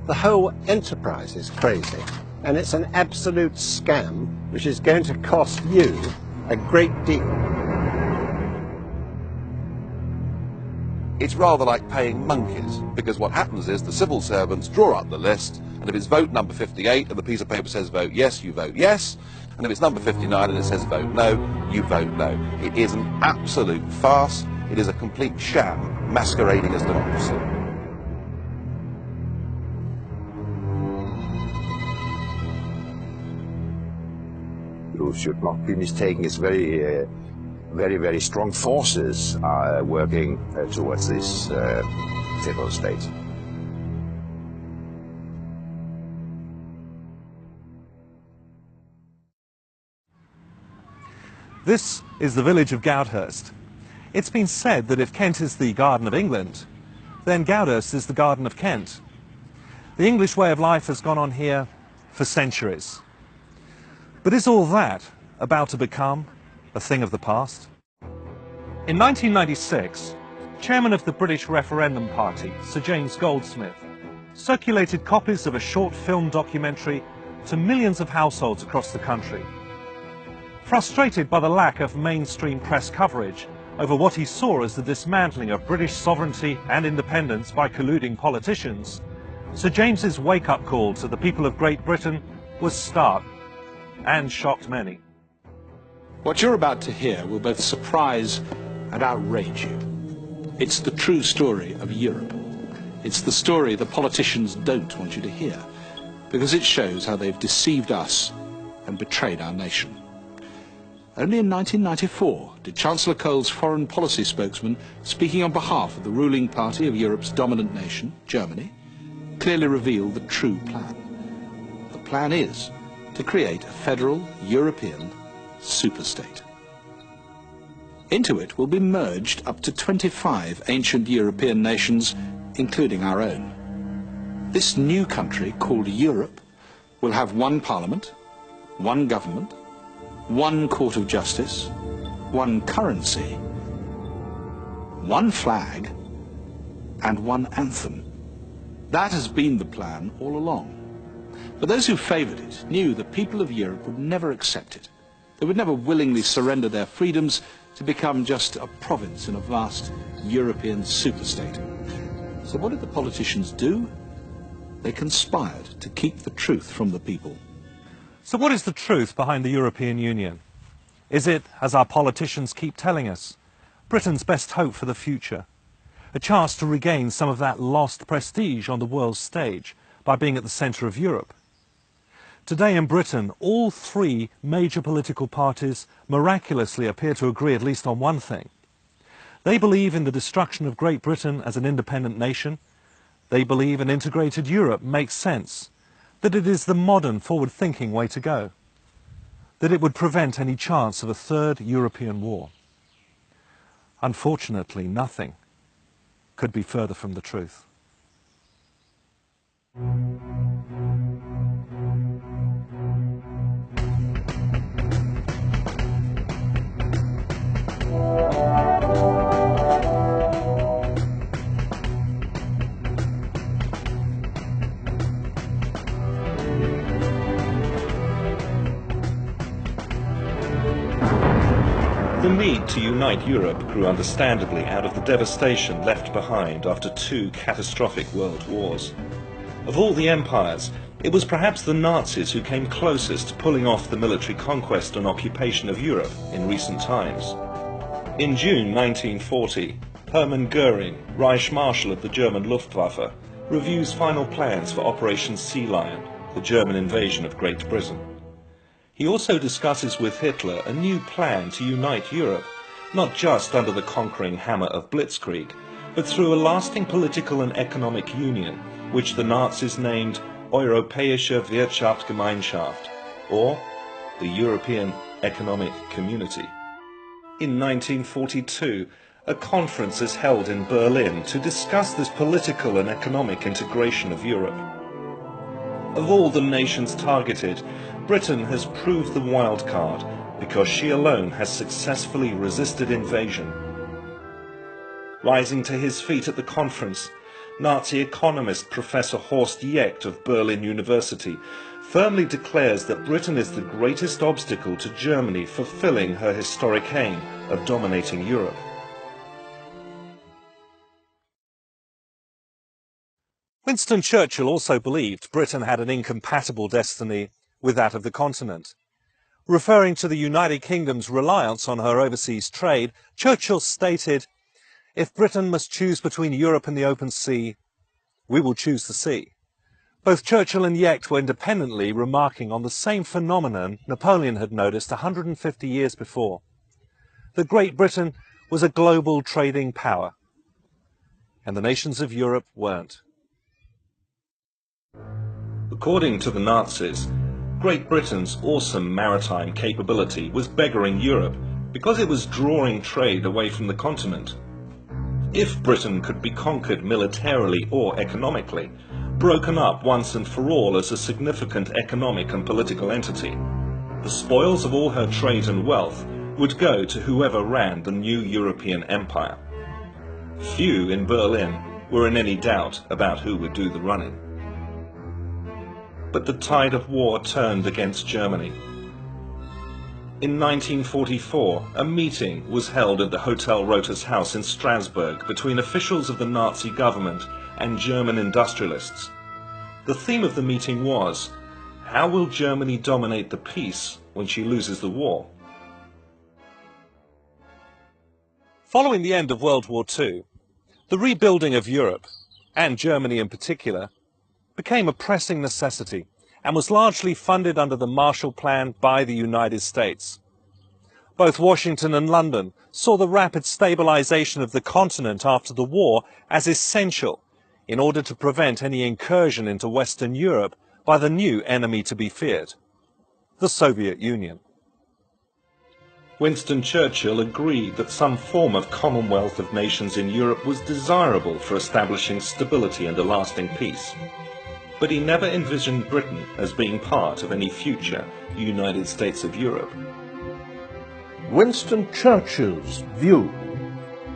The whole enterprise is crazy, and it's an absolute scam which is going to cost you a great deal. It's rather like paying monkeys, because what happens is the civil servants draw up the list, and if it's vote number 58 and the piece of paper says vote yes, you vote yes, and if it's number 59 and it says vote no, you vote no. It is an absolute farce. It is a complete sham masquerading as democracy. You should not be mistaken. It's very, very strong forces are working towards this federal state. This is the village of Goudhurst. It's been said that if Kent is the Garden of England, then Goudhurst is the Garden of Kent. The English way of life has gone on here for centuries. But is all that about to become a thing of the past? In 1996, chairman of the British Referendum Party, Sir James Goldsmith, circulated copies of a short film documentary to millions of households across the country. Frustrated by the lack of mainstream press coverage over what he saw as the dismantling of British sovereignty and independence by colluding politicians, Sir James's wake-up call to the people of Great Britain was stark and shocked many. What you're about to hear will both surprise and outrage you. It's the true story of Europe. It's the story the politicians don't want you to hear, because it shows how they've deceived us and betrayed our nation. Only in 1994 did Chancellor Kohl's foreign policy spokesman, speaking on behalf of the ruling party of Europe's dominant nation, Germany, clearly reveal the true plan. The plan is to create a federal European superstate. Into it will be merged up to 25 ancient European nations, including our own. This new country, called Europe, will have one parliament, one government, one court of justice, one currency, one flag, and one anthem. That has been the plan all along. But those who favoured it knew the people of Europe would never accept it. They would never willingly surrender their freedoms to become just a province in a vast European superstate. So what did the politicians do? They conspired to keep the truth from the people. So what is the truth behind the European Union? Is it, as our politicians keep telling us, Britain's best hope for the future? A chance to regain some of that lost prestige on the world stage by being at the centre of Europe? Today in Britain, all three major political parties miraculously appear to agree at least on one thing. They believe in the destruction of Great Britain as an independent nation. They believe an integrated Europe makes sense, that it is the modern, forward-thinking way to go, that it would prevent any chance of a third European war. Unfortunately, nothing could be further from the truth. The need to unite Europe grew understandably out of the devastation left behind after two catastrophic world wars. Of all the empires, it was perhaps the Nazis who came closest to pulling off the military conquest and occupation of Europe in recent times. In June 1940, Hermann Göring, Reich Marshal of the German Luftwaffe, reviews final plans for Operation Sea Lion, the German invasion of Great Britain. He also discusses with Hitler a new plan to unite Europe, not just under the conquering hammer of Blitzkrieg, but through a lasting political and economic union, which the Nazis named Europäische Wirtschaftsgemeinschaft, or the European Economic Community. In 1942, a conference is held in Berlin to discuss this political and economic integration of Europe. Of all the nations targeted, Britain has proved the wild card because she alone has successfully resisted invasion. Rising to his feet at the conference, Nazi economist Professor Horst Jecht of Berlin University firmly declares that Britain is the greatest obstacle to Germany fulfilling her historic aim of dominating Europe. Winston Churchill also believed Britain had an incompatible destiny with that of the continent. Referring to the United Kingdom's reliance on her overseas trade, Churchill stated, "If Britain must choose between Europe and the open sea, we will choose the sea." Both Churchill and Jecht were independently remarking on the same phenomenon Napoleon had noticed 150 years before, that Great Britain was a global trading power, and the nations of Europe weren't. According to the Nazis, Great Britain's awesome maritime capability was beggaring Europe because it was drawing trade away from the continent. If Britain could be conquered militarily or economically, broken up once and for all as a significant economic and political entity, the spoils of all her trade and wealth would go to whoever ran the new European empire. Few in Berlin were in any doubt about who would do the running. But the tide of war turned against Germany. In 1944, a meeting was held at the Hotel Rothers House in Strasbourg between officials of the Nazi government and German industrialists. The theme of the meeting was, how will Germany dominate the peace when she loses the war? Following the end of World War II, the rebuilding of Europe, and Germany in particular, became a pressing necessity and was largely funded under the Marshall Plan by the United States. Both Washington and London saw the rapid stabilization of the continent after the war as essential in order to prevent any incursion into Western Europe by the new enemy to be feared, the Soviet Union. Winston Churchill agreed that some form of Commonwealth of Nations in Europe was desirable for establishing stability and a lasting peace. But he never envisioned Britain as being part of any future United States of Europe. Winston Churchill's view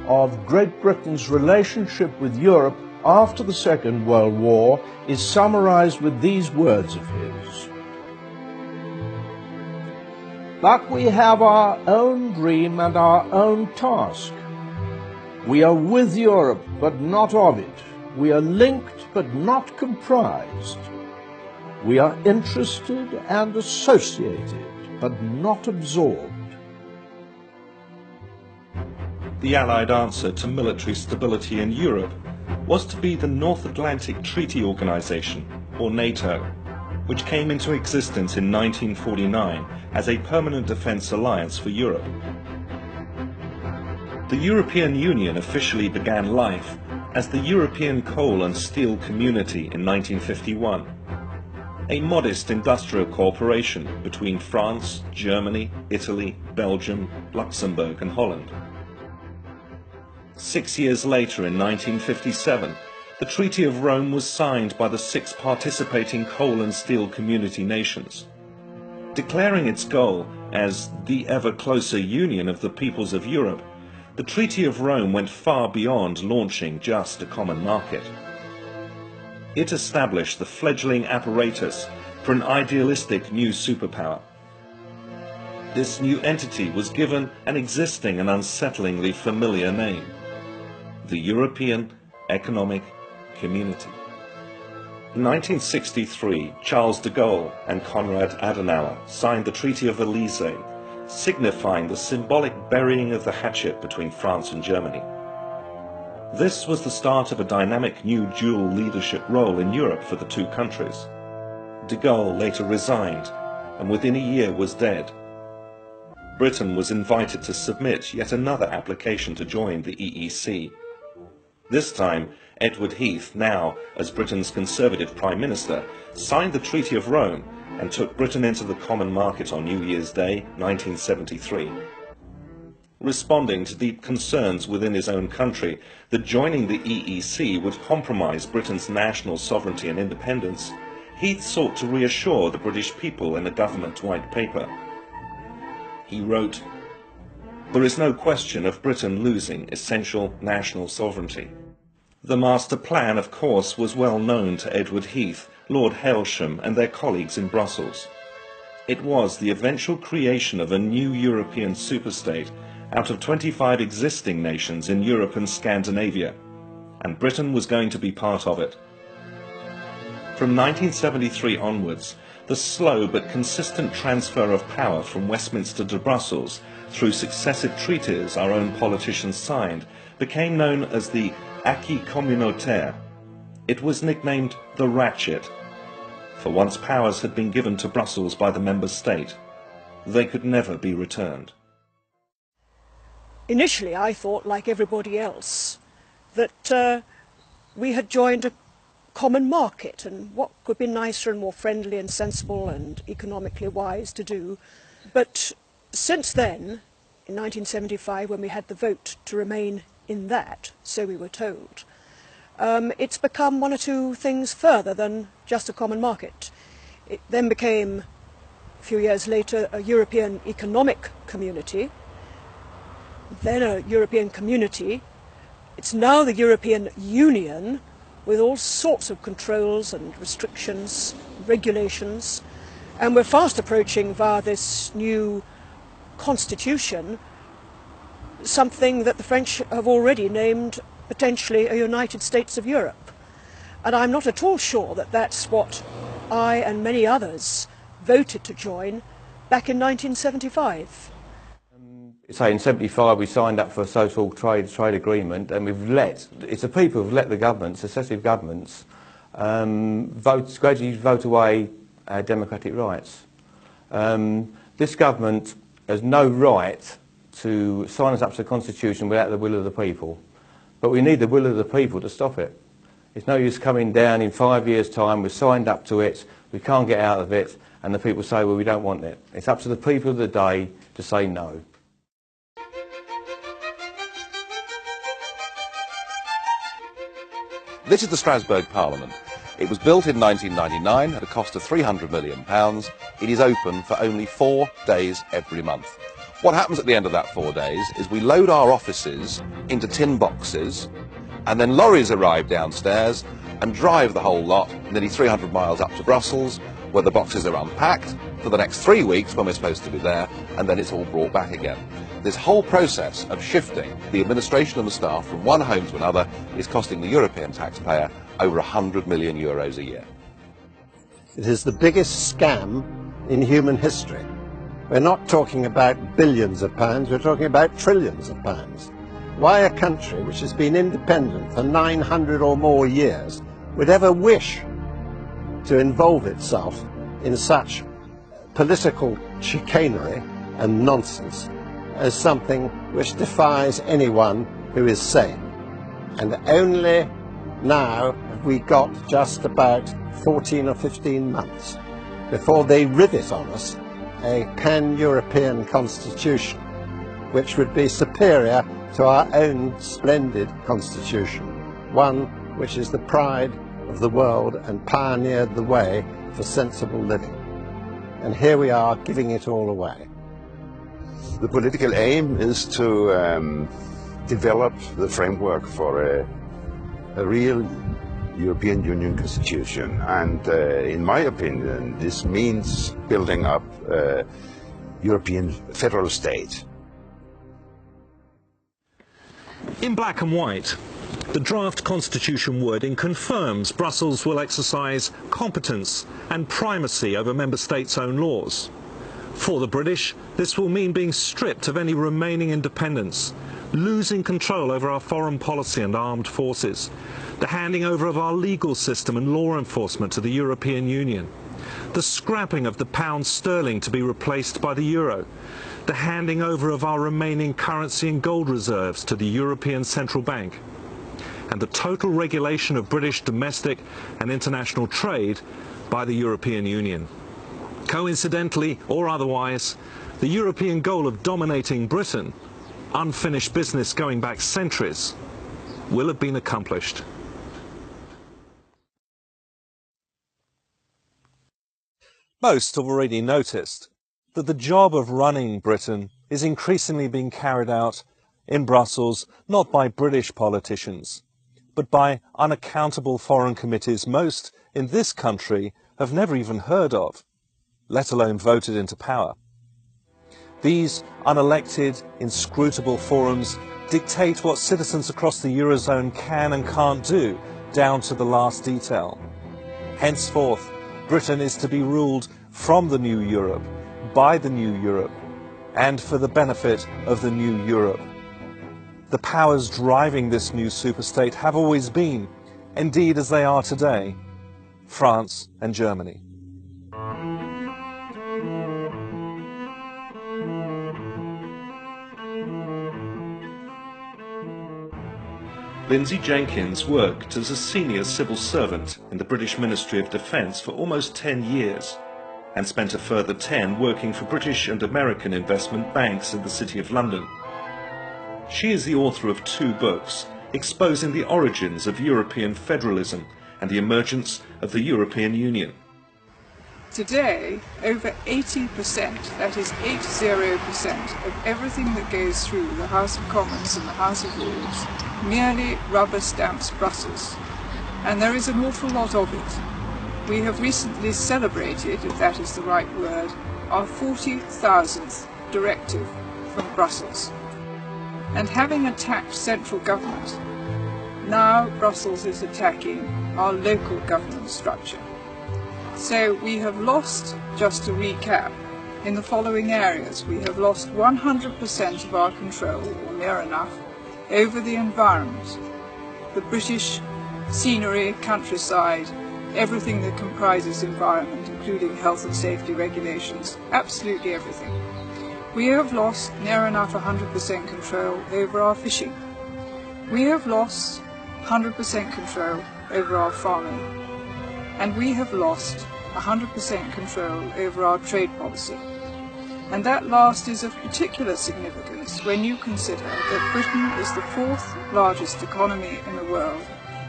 of Great Britain's relationship with Europe after the Second World War is summarized with these words of his. But we have our own dream and our own task. We are with Europe, but not of it. We are linked, but not comprised. We are interested and associated, but not absorbed. The Allied answer to military stability in Europe was to be the North Atlantic Treaty Organization, or NATO, which came into existence in 1949 as a permanent defense alliance for Europe. The European Union officially began life as the European Coal and Steel Community in 1951, a modest industrial cooperation between France, Germany, Italy, Belgium, Luxembourg and Holland. 6 years later, in 1957, the Treaty of Rome was signed by the 6 participating coal and steel community nations. Declaring its goal as the ever closer union of the peoples of Europe, the Treaty of Rome went far beyond launching just a common market. It established the fledgling apparatus for an idealistic new superpower. This new entity was given an existing and unsettlingly familiar name: the European Economic Community. In 1963, Charles de Gaulle and Konrad Adenauer signed the Treaty of Elysee, signifying the symbolic burying of the hatchet between France and Germany. This was the start of a dynamic new dual leadership role in Europe for the two countries. De Gaulle later resigned, and within a year was dead. Britain was invited to submit yet another application to join the EEC. This time, Edward Heath, now as Britain's Conservative Prime Minister, signed the Treaty of Rome and took Britain into the common market on New Year's Day, 1973. Responding to deep concerns within his own country that joining the EEC would compromise Britain's national sovereignty and independence, Heath sought to reassure the British people in a government white paper. He wrote, "There is no question of Britain losing essential national sovereignty. The master plan, of course, was well known to Edward Heath, Lord Hailsham and their colleagues in Brussels. It was the eventual creation of a new European superstate out of 25 existing nations in Europe and Scandinavia, and Britain was going to be part of it. From 1973 onwards, the slow but consistent transfer of power from Westminster to Brussels through successive treaties our own politicians signed became known as the acquis communautaire. It was nicknamed the Ratchet, for once powers had been given to Brussels by the member state, they could never be returned. Initially I thought, like everybody else, that we had joined a common market, and what could be nicer and more friendly and sensible and economically wise to do. But since then, in 1975, when we had the vote to remain in that, so we were told, it's become one or two things further than just a common market. It then became, a few years later, a European Economic Community, then a European Community. It's now the European Union, with all sorts of controls and restrictions, regulations, and we're fast approaching, via this new constitution, something that the French have already named potentially a United States of Europe. And I'm not at all sure that that's what I and many others voted to join back in 1975. Say in 75 we signed up for a so-called trade agreement, and it's the people who've let the governments, successive governments, gradually vote away our democratic rights. This government has no right to sign us up to the Constitution without the will of the people. But we need the will of the people to stop it. It's no use coming down in 5 years' time, we've signed up to it, we can't get out of it, and the people say, well, we don't want it. It's up to the people of the day to say no. This is the Strasbourg Parliament. It was built in 1999 at a cost of £300 million. It is open for only 4 days every month. What happens at the end of that 4 days is we load our offices into tin boxes, and then lorries arrive downstairs and drive the whole lot nearly 300 miles up to Brussels, where the boxes are unpacked for the next 3 weeks when we're supposed to be there, and then it's all brought back again. This whole process of shifting the administration and the staff from one home to another is costing the European taxpayer over €100 million a year. It is the biggest scam in human history. We're not talking about billions of pounds, we're talking about trillions of pounds. Why a country which has been independent for 900 or more years would ever wish to involve itself in such political chicanery and nonsense as something which defies anyone who is sane. And only now have we got just about 14 or 15 months before they rivet on us a pan-European constitution which would be superior to our own splendid constitution, one which is the pride of the world and pioneered the way for sensible living. And here we are giving it all away. The political aim is to develop the framework for a real European Union constitution, and in my opinion this means building up a European federal state. In black and white, the draft constitution wording confirms Brussels will exercise competence and primacy over member states' own laws. For the British, this will mean being stripped of any remaining independence, losing control over our foreign policy and armed forces, the handing over of our legal system and law enforcement to the European Union, the scrapping of the pound sterling to be replaced by the euro, the handing over of our remaining currency and gold reserves to the European Central Bank, and the total regulation of British domestic and international trade by the European Union. Coincidentally or otherwise, the European goal of dominating Britain, unfinished business going back centuries, will have been accomplished. Most have already noticed that the job of running Britain is increasingly being carried out in Brussels not by British politicians, but by unaccountable foreign committees most in this country have never even heard of, let alone voted into power. These unelected, inscrutable forums dictate what citizens across the Eurozone can and can't do, down to the last detail. Henceforth, Britain is to be ruled from the new Europe, by the new Europe, and for the benefit of the new Europe. The powers driving this new superstate have always been, indeed as they are today, France and Germany. Lindsay Jenkins worked as a senior civil servant in the British Ministry of Defence for almost 10 years and spent a further 10 working for British and American investment banks in the City of London. She is the author of 2 books exposing the origins of European federalism and the emergence of the European Union. Today, over 80%, that is 80%, of everything that goes through the House of Commons and the House of Lords merely rubber stamps Brussels. And there is an awful lot of it. We have recently celebrated, if that is the right word, our 40,000th directive from Brussels. And having attacked central government, now Brussels is attacking our local government structure. So we have lost, just to recap, in the following areas. We have lost 100% of our control, or near enough, over the environment, the British scenery, countryside, everything that comprises environment, including health and safety regulations, absolutely everything. We have lost near enough 100% control over our fishing. We have lost 100% control over our farming. And we have lost 100% control over our trade policy. And that last is of particular significance when you consider that Britain is the 4th largest economy in the world,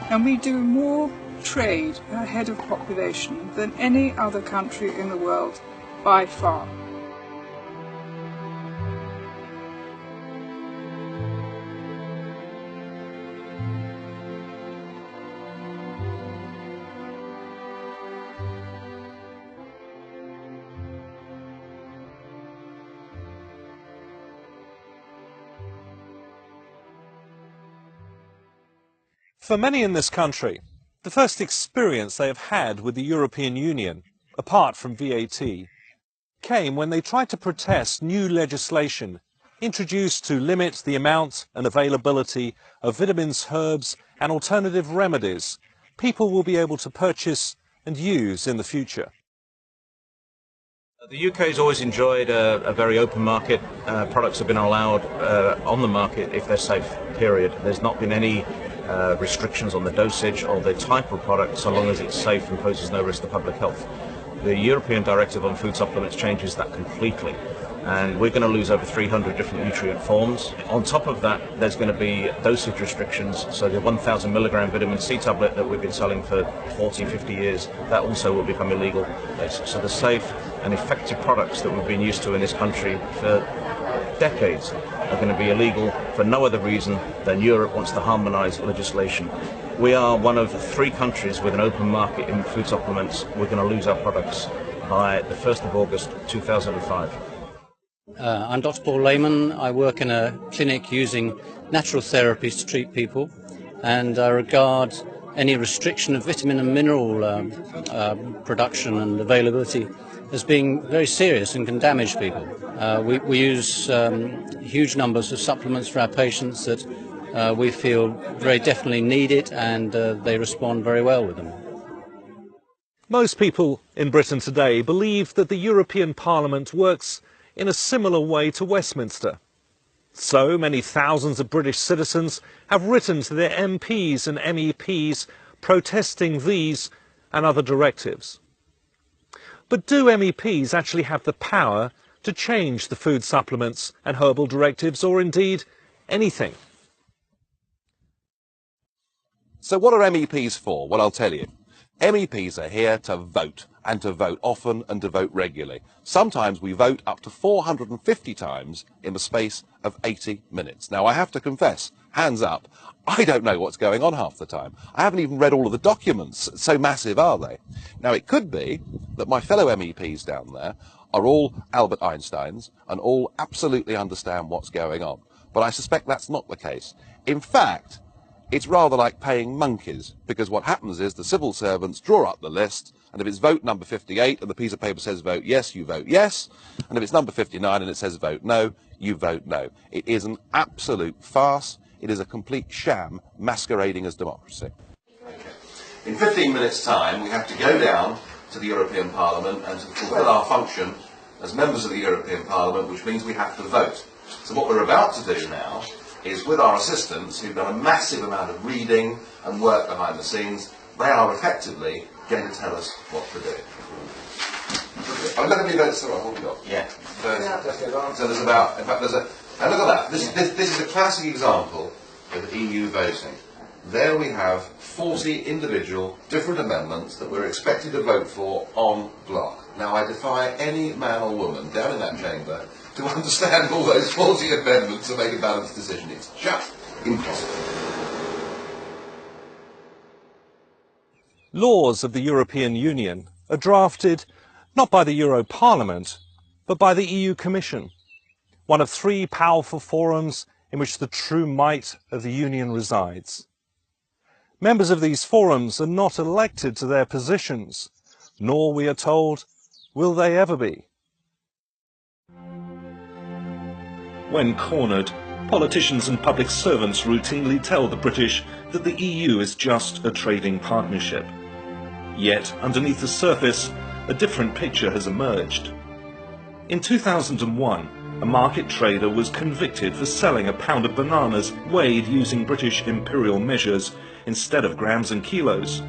and we do more trade per head of population than any other country in the world by far. For many in this country, the first experience they have had with the European Union, apart from VAT, came when they tried to protest new legislation introduced to limit the amount and availability of vitamins, herbs and alternative remedies people will be able to purchase and use in the future. The UK has always enjoyed a very open market. Products have been allowed on the market if they're safe, period. There's not been any restrictions on the dosage or the type of product so long as it's safe and poses no risk to public health. The European Directive on Food Supplements changes that completely, and we're going to lose over 300 different nutrient forms. On top of that, there's going to be dosage restrictions, so the 1,000 milligram vitamin C tablet that we've been selling for 40, 50 years, that also will become illegal. So the safe and effective products that we've been used to in this country for decades are going to be illegal for no other reason than Europe wants to harmonise legislation. We are one of 3 countries with an open market in food supplements. We're going to lose our products by the 1st of August 2005. I'm Dr. Paul Lehman. I work in a clinic using natural therapies to treat people, and I regard any restriction of vitamin and mineral production and availability as being very serious and can damage people. We use huge numbers of supplements for our patients that we feel very definitely need it, and they respond very well with them. Most people in Britain today believe that the European Parliament works in a similar way to Westminster. So many thousands of British citizens have written to their MPs and MEPs protesting these and other directives. But do MEPs actually have the power to change the food supplements and herbal directives, or indeed anything? So what are MEPs for? Well, I'll tell you. MEPs are here to vote, and to vote often and to vote regularly. Sometimes we vote up to 450 times in the space of 80 minutes. Now, I have to confess, hands up. I don't know what's going on half the time. I haven't even read all of the documents, so massive are they. Now, it could be that my fellow MEPs down there are all Albert Einsteins and all absolutely understand what's going on. But I suspect that's not the case. In fact, it's rather like paying monkeys, because what happens is the civil servants draw up the list, and if it's vote number 58 and the piece of paper says vote yes, you vote yes, and if it's number 59 and it says vote no, you vote no. It is an absolute farce. It is a complete sham masquerading as democracy. In 15 minutes' time, we have to go down to the European Parliament and to fulfil our function as members of the European Parliament, which means we have to vote. So what we're about to do now is, with our assistants, who've done a massive amount of reading and work behind the scenes, they are effectively going to tell us what to do. I'm going to be votes. Sorry, hold on. Yeah. So there's about, in fact, there's a. And look at that. This is a classic example of EU voting. There we have 40 individual different amendments that we're expected to vote for en bloc. Now, I defy any man or woman down in that chamber to understand all those 40 amendments and make a balanced decision. It's just impossible. Laws of the European Union are drafted not by the Euro Parliament, but by the EU Commission, one of three powerful forums in which the true might of the Union resides. Members of these forums are not elected to their positions, nor, we are told, will they ever be. When cornered, politicians and public servants routinely tell the British that the EU is just a trading partnership. Yet, underneath the surface, a different picture has emerged. In 2001, a market trader was convicted for selling a pound of bananas weighed using British imperial measures instead of grams and kilos.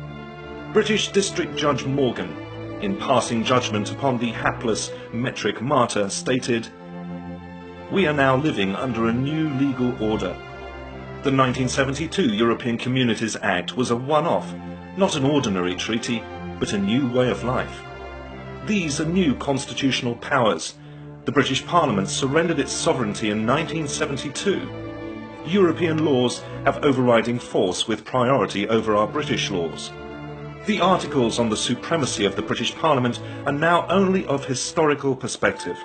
British District Judge Morgan, in passing judgment upon the hapless metric martyr, stated, "We are now living under a new legal order. The 1972 European Communities Act was a one-off, not an ordinary treaty, but a new way of life. These are new constitutional powers. The British Parliament surrendered its sovereignty in 1972. European laws have overriding force with priority over our British laws. The articles on the supremacy of the British Parliament are now only of historical perspective.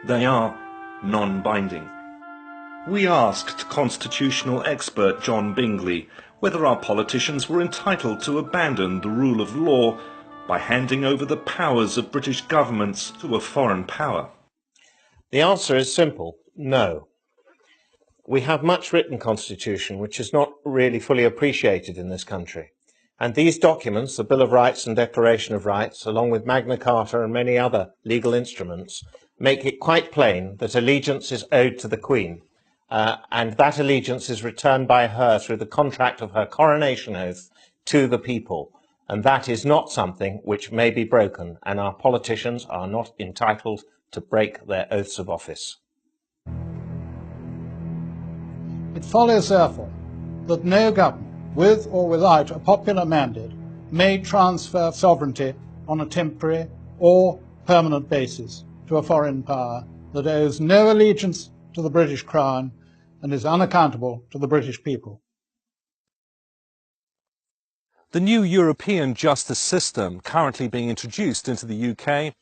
They are non-binding." We asked constitutional expert John Bingley whether our politicians were entitled to abandon the rule of law by handing over the powers of British governments to a foreign power. The answer is simple: no. We have much written constitution which is not really fully appreciated in this country. And these documents, the Bill of Rights and Declaration of Rights, along with Magna Carta and many other legal instruments, make it quite plain that allegiance is owed to the Queen, and that allegiance is returned by her through the contract of her coronation oath to the people. And that is not something which may be broken, and our politicians are not entitled to break their oaths of office. It follows, therefore, that no government, with or without a popular mandate, may transfer sovereignty on a temporary or permanent basis to a foreign power that owes no allegiance to the British Crown and is unaccountable to the British people. The new European justice system currently being introduced into the UK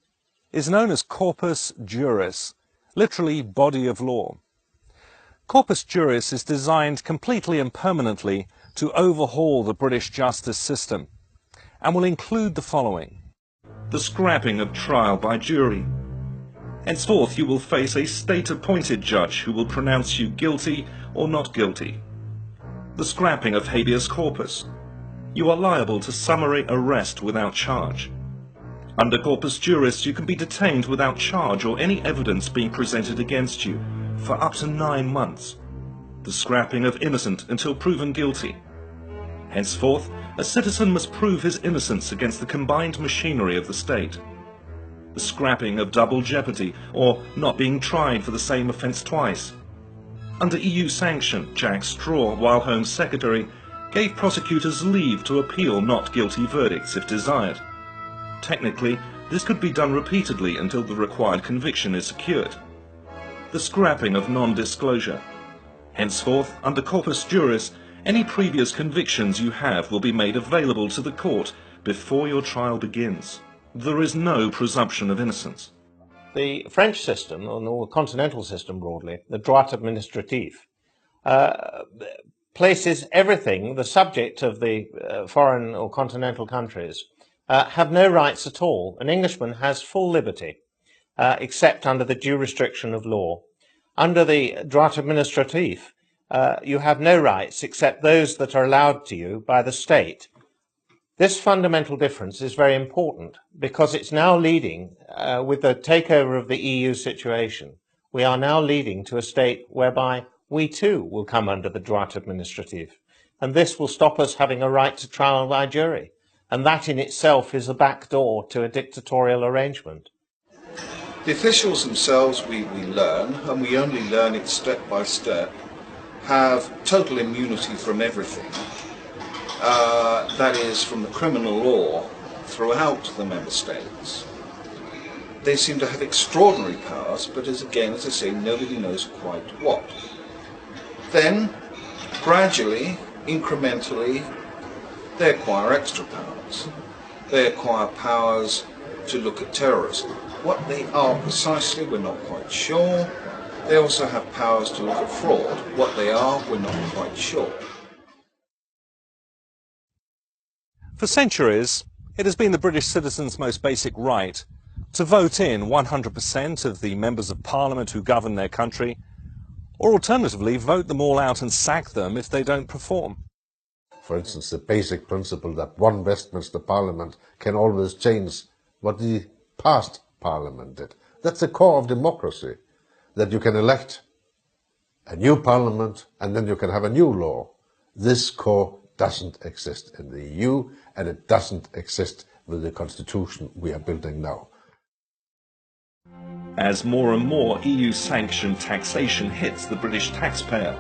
is known as Corpus Juris, literally body of law. Corpus Juris is designed completely and permanently to overhaul the British justice system and will include the following: the scrapping of trial by jury. Henceforth you will face a state-appointed judge who will pronounce you guilty or not guilty. The scrapping of habeas corpus. You are liable to summary arrest without charge. Under Corpus Juris, you can be detained without charge or any evidence being presented against you for up to 9 months. The scrapping of innocent until proven guilty. Henceforth, a citizen must prove his innocence against the combined machinery of the state. The scrapping of double jeopardy, or not being tried for the same offence twice. Under EU sanction, Jack Straw, while Home Secretary, gave prosecutors leave to appeal not guilty verdicts if desired. Technically, this could be done repeatedly until the required conviction is secured. The scrapping of non-disclosure. Henceforth, under corpus juris, any previous convictions you have will be made available to the court before your trial begins. There is no presumption of innocence. The French system, or the continental system broadly, the droit administratif, places everything, the subject of the foreign or continental countries, have no rights at all. An Englishman has full liberty, except under the due restriction of law. Under the droit administratif, you have no rights except those that are allowed to you by the state. This fundamental difference is very important because it's now leading, with the takeover of the EU situation, we are now leading to a state whereby we too will come under the droit administratif. And this will stop us having a right to trial by jury. And that in itself is a backdoor to a dictatorial arrangement. The officials themselves, we learn, and we only learn it step by step, have total immunity from everything. That is, from the criminal law throughout the member states. They seem to have extraordinary powers, but as I say, nobody knows quite what. Then, gradually, incrementally, they acquire extra powers. They acquire powers to look at terrorism. What they are precisely, we're not quite sure. They also have powers to look at fraud. What they are, we're not quite sure. For centuries, it has been the British citizens' most basic right to vote in 100% of the members of Parliament who govern their country, or alternatively vote them all out and sack them if they don't perform. For instance, the basic principle that one Westminster Parliament can always change what the past Parliament did. That's the core of democracy, that you can elect a new Parliament and then you can have a new law. This core doesn't exist in the EU, and it doesn't exist with the constitution we are building now. As more and more EU-sanctioned taxation hits the British taxpayer,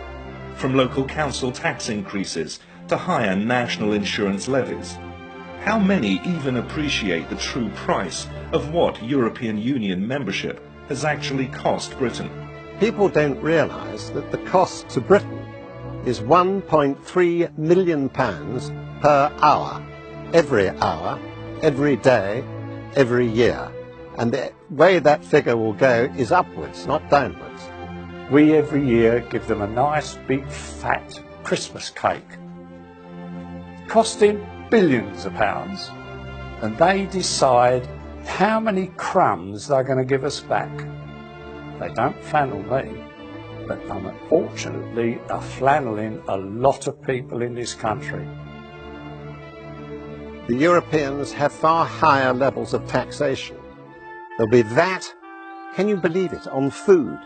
from local council tax increases to higher national insurance levies, how many even appreciate the true price of what European Union membership has actually cost Britain? People don't realise that the cost to Britain is £1.3 million per hour, every day, every year. And the way that figure will go is upwards, not downwards. We every year give them a nice big fat Christmas cake, costing billions of pounds, and they decide how many crumbs they're going to give us back. They don't flannel me, but unfortunately are flanneling a lot of people in this country. The Europeans have far higher levels of taxation. There'll be VAT, can you believe it, on food.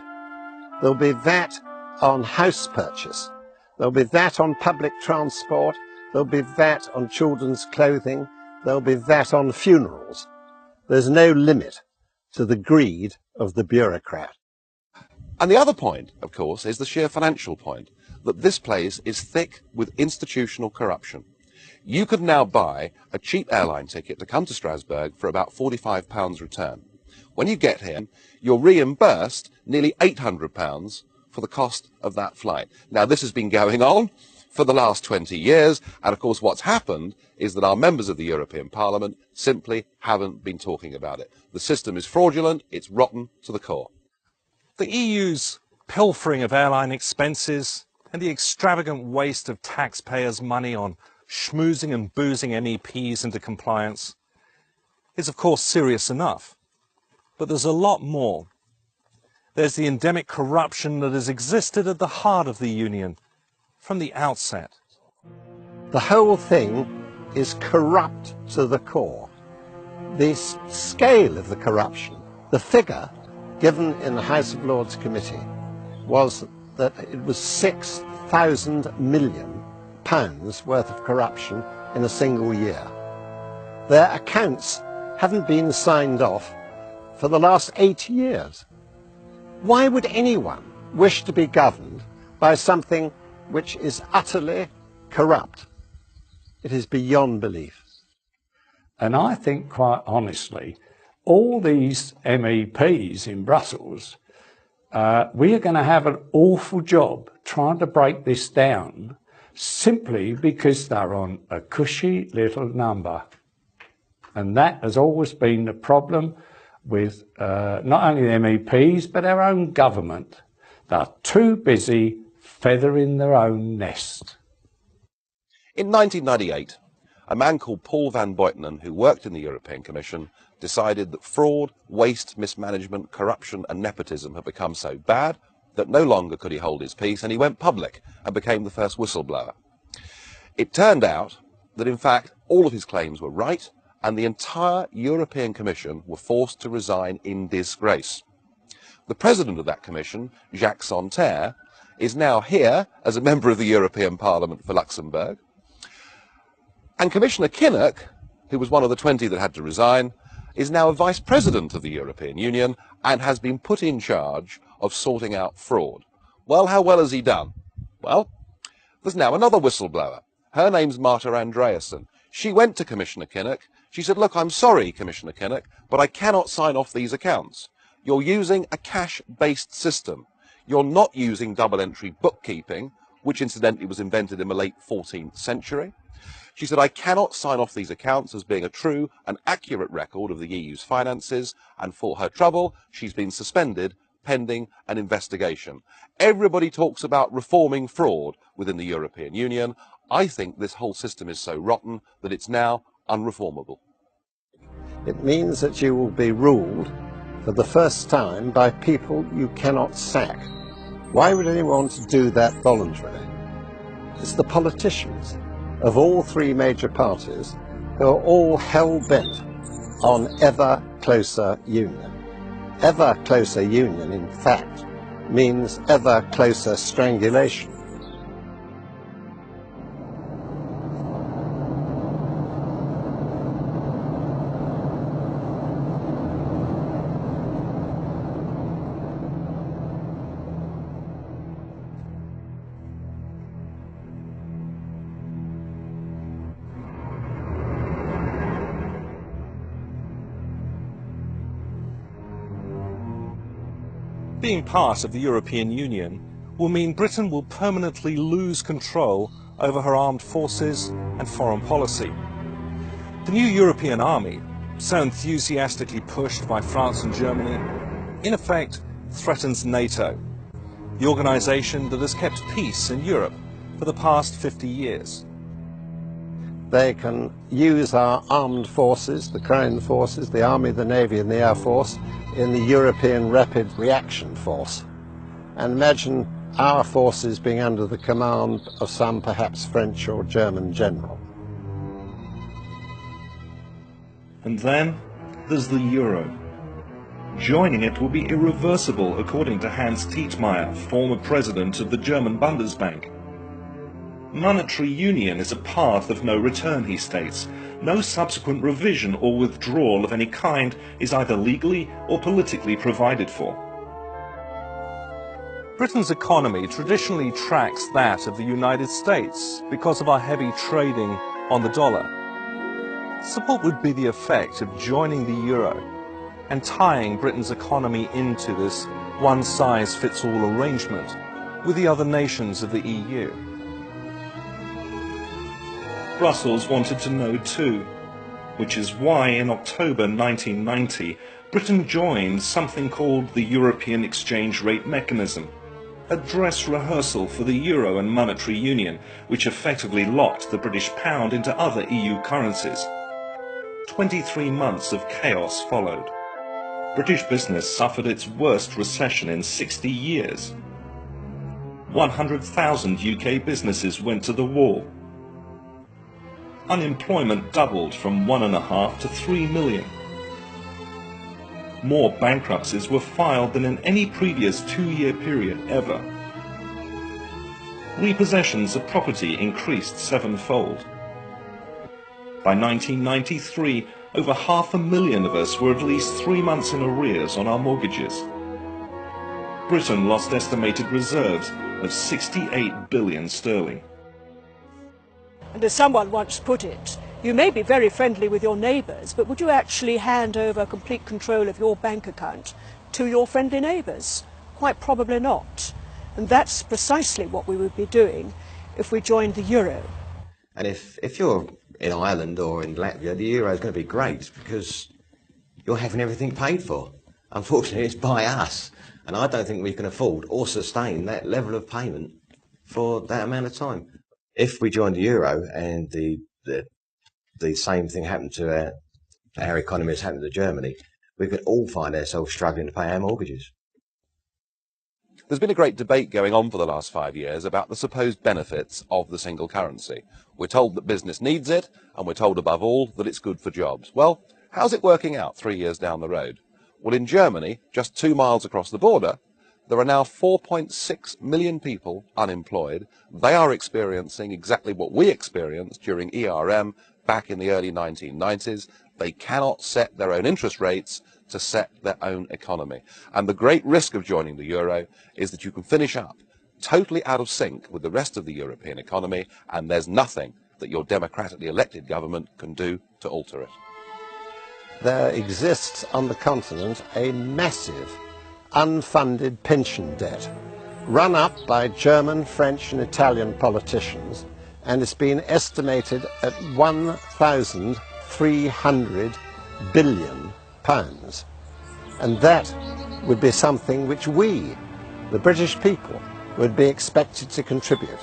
There'll be VAT on house purchase. There'll be VAT on public transport. There'll be VAT on children's clothing. There'll be VAT on funerals. There's no limit to the greed of the bureaucrat. And the other point, of course, is the sheer financial point, that this place is thick with institutional corruption. You could now buy a cheap airline ticket to come to Strasbourg for about £45 return. When you get here, you're reimbursed nearly £800 for the cost of that flight. Now, this has been going on for the last 20 years, and of course what's happened is that our members of the European Parliament simply haven't been talking about it. The system is fraudulent, it's rotten to the core. The EU's pilfering of airline expenses and the extravagant waste of taxpayers' money on schmoozing and boozing MEPs into compliance is of course serious enough. But there's a lot more. There's the endemic corruption that has existed at the heart of the Union from the outset. The whole thing is corrupt to the core. The scale of the corruption, the figure given in the House of Lords Committee was that it was £6,000 million worth of corruption in a single year. Their accounts haven't been signed off for the last 8 years. Why would anyone wish to be governed by something which is utterly corrupt? It is beyond belief. And I think, quite honestly, all these MEPs in Brussels we are going to have an awful job trying to break this down simply because they're on a cushy little number. And that has always been the problem with not only the MEPs, but our own government. They're too busy feathering their own nest. In 1998, a man called Paul van Buitenen, who worked in the European Commission, decided that fraud, waste, mismanagement, corruption and nepotism had become so bad that no longer could he hold his peace, and he went public and became the first whistleblower. It turned out that, in fact, all of his claims were right, and the entire European Commission were forced to resign in disgrace. The president of that commission, Jacques Santer, is now here as a member of the European Parliament for Luxembourg. And Commissioner Kinnock, who was one of the 20 that had to resign, is now a vice president of the European Union and has been put in charge of sorting out fraud. Well, how well has he done? Well, there's now another whistleblower. Her name's Marta Andreasen. She went to Commissioner Kinnock. She said, look, I'm sorry, Commissioner Kinnock, but I cannot sign off these accounts. You're using a cash-based system. You're not using double-entry bookkeeping, which incidentally was invented in the late 14th century. She said, I cannot sign off these accounts as being a true and accurate record of the EU's finances, and for her trouble, she's been suspended pending an investigation. Everybody talks about reforming fraud within the European Union. I think this whole system is so rotten that it's now unreformable. It means that you will be ruled for the first time by people you cannot sack. Why would anyone want to do that voluntarily? It's the politicians of all three major parties who are all hell-bent on ever closer union. Ever closer union, in fact, means ever closer strangulation. Being part of the European Union will mean Britain will permanently lose control over her armed forces and foreign policy. The new European army, so enthusiastically pushed by France and Germany, in effect threatens NATO, the organisation that has kept peace in Europe for the past 50 years. They can use our armed forces, the Crown forces, the Army, the Navy and the Air Force, in the European Rapid Reaction Force. And imagine our forces being under the command of some perhaps French or German general. And then there's the euro. Joining it will be irreversible, according to Hans Tietmeyer, former president of the German Bundesbank. Monetary union is a path of no return, he states. No subsequent revision or withdrawal of any kind is either legally or politically provided for. Britain's economy traditionally tracks that of the United States because of our heavy trading on the dollar. So what would be the effect of joining the euro and tying Britain's economy into this one-size-fits-all arrangement with the other nations of the EU? Brussels wanted to know too, which is why in October 1990 Britain joined something called the European Exchange Rate Mechanism, a dress rehearsal for the euro and monetary union, which effectively locked the British pound into other EU currencies. 23 months of chaos followed. British business suffered its worst recession in 60 years. 100,000 UK businesses went to the wall. Unemployment doubled from 1.5 to 3 million. More bankruptcies were filed than in any previous two-year period ever. Repossessions of property increased sevenfold. By 1993, over 500,000 of us were at least 3 months in arrears on our mortgages. Britain lost estimated reserves of 68 billion sterling. And as someone once put it, you may be very friendly with your neighbours, but would you actually hand over complete control of your bank account to your friendly neighbours? quite probably not. And that's precisely what we would be doing if we joined the euro. And if you're in Ireland or in Latvia, the euro is going to be great because you're having everything paid for. Unfortunately, it's by us. And I don't think we can afford or sustain that level of payment for that amount of time. If we joined the euro and the same thing happened to our economy as happened to Germany, we could all find ourselves struggling to pay our mortgages. There's been a great debate going on for the last 5 years about the supposed benefits of the single currency. We're told that business needs it, and we're told above all that it's good for jobs. Well, how's it working out 3 years down the road? Well, in Germany, just 2 miles across the border, there are now 4.6 million people unemployed. They are experiencing exactly what we experienced during ERM back in the early 1990s. They cannot set their own interest rates to set their own economy. And the great risk of joining the euro is that you can finish up totally out of sync with the rest of the European economy, and there's nothing that your democratically elected government can do to alter it. There exists on the continent a massive unfunded pension debt run up by German, French and Italian politicians, and it's been estimated at £1,300 billion. And that would be something which we, the British people, would be expected to contribute.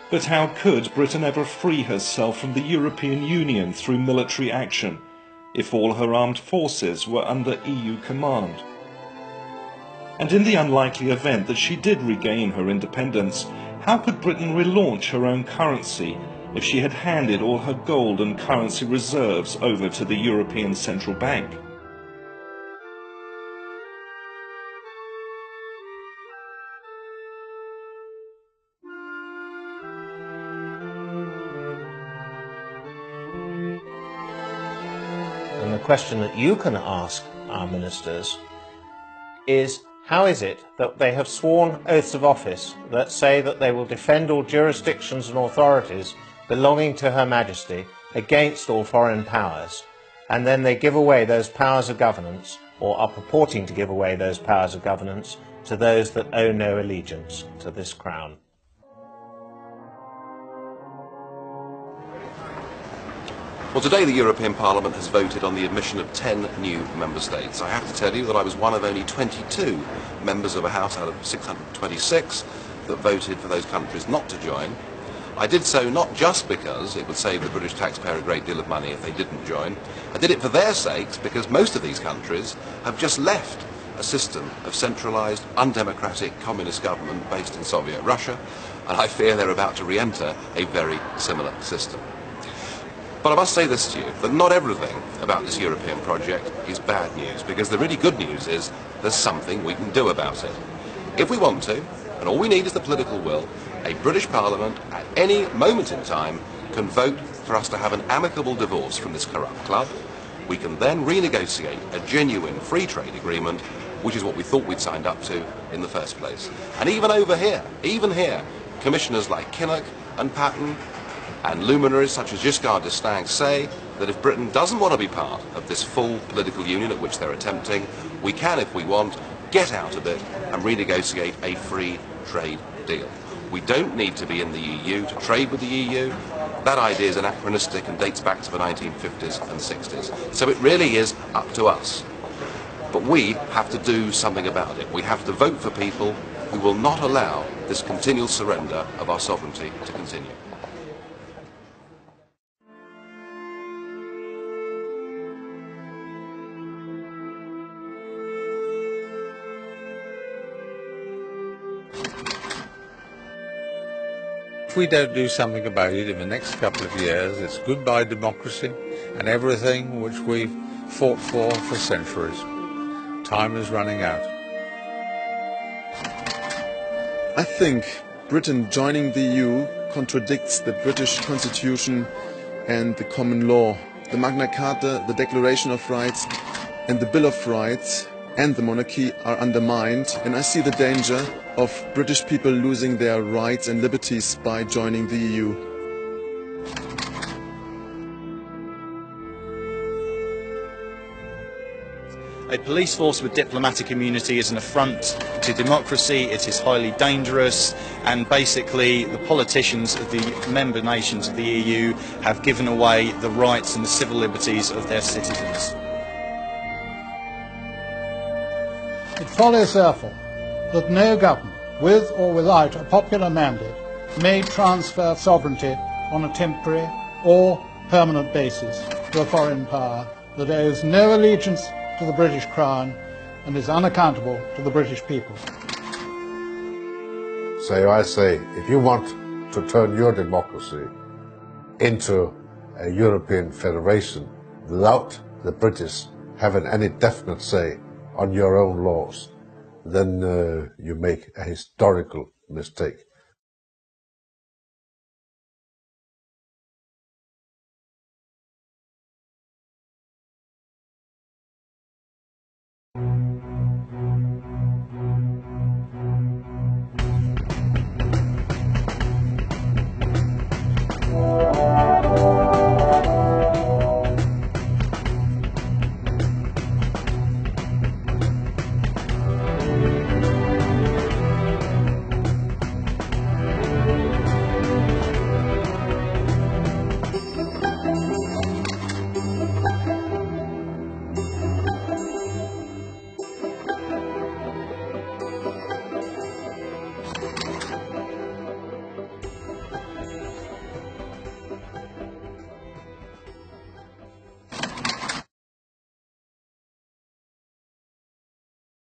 But how could Britain ever free herself from the European Union through military action if all her armed forces were under EU command? And in the unlikely event that she did regain her independence, how could Britain relaunch her own currency if she had handed all her gold and currency reserves over to the European Central Bank? And the question that you can ask our ministers is, how is it that they have sworn oaths of office that say that they will defend all jurisdictions and authorities belonging to Her Majesty against all foreign powers, and then they give away those powers of governance, or are purporting to give away those powers of governance, to those that owe no allegiance to this crown? Well, today the European Parliament has voted on the admission of 10 new member states. I have to tell you that I was one of only 22 members of a House out of 626 that voted for those countries not to join. I did so not just because it would save the British taxpayer a great deal of money if they didn't join. I did it for their sakes because most of these countries have just left a system of centralised, undemocratic communist government based in Soviet Russia, and I fear they're about to re-enter a very similar system. But I must say this to you, that not everything about this European project is bad news, because the really good news is there's something we can do about it. If we want to, and all we need is the political will, a British Parliament at any moment in time can vote for us to have an amicable divorce from this corrupt club. We can then renegotiate a genuine free trade agreement, which is what we thought we'd signed up to in the first place. And even over here, commissioners like Kinnock and Patton and luminaries such as Giscard d'Estaing say that if Britain doesn't want to be part of this full political union at which they're attempting, we can, if we want, get out of it and renegotiate a free trade deal. We don't need to be in the EU to trade with the EU. That idea is anachronistic and dates back to the 1950s and 60s. So it really is up to us. But we have to do something about it. We have to vote for people who will not allow this continual surrender of our sovereignty to continue. If we don't do something about it in the next couple of years, it's goodbye democracy and everything which we've fought for centuries. Time is running out. I think Britain joining the EU contradicts the British Constitution and the common law. The Magna Carta, the Declaration of Rights and the Bill of Rights and the monarchy are undermined, and I see the danger of British people losing their rights and liberties by joining the EU. A police force with diplomatic immunity is an affront to democracy, it is highly dangerous, and basically the politicians of the member nations of the EU have given away the rights and the civil liberties of their citizens. It follows, therefore, that no government, with or without a popular mandate, may transfer sovereignty on a temporary or permanent basis to a foreign power that owes no allegiance to the British Crown and is unaccountable to the British people. So I say, if you want to turn your democracy into a European federation without the British having any definite say on your own laws, then you make a historical mistake.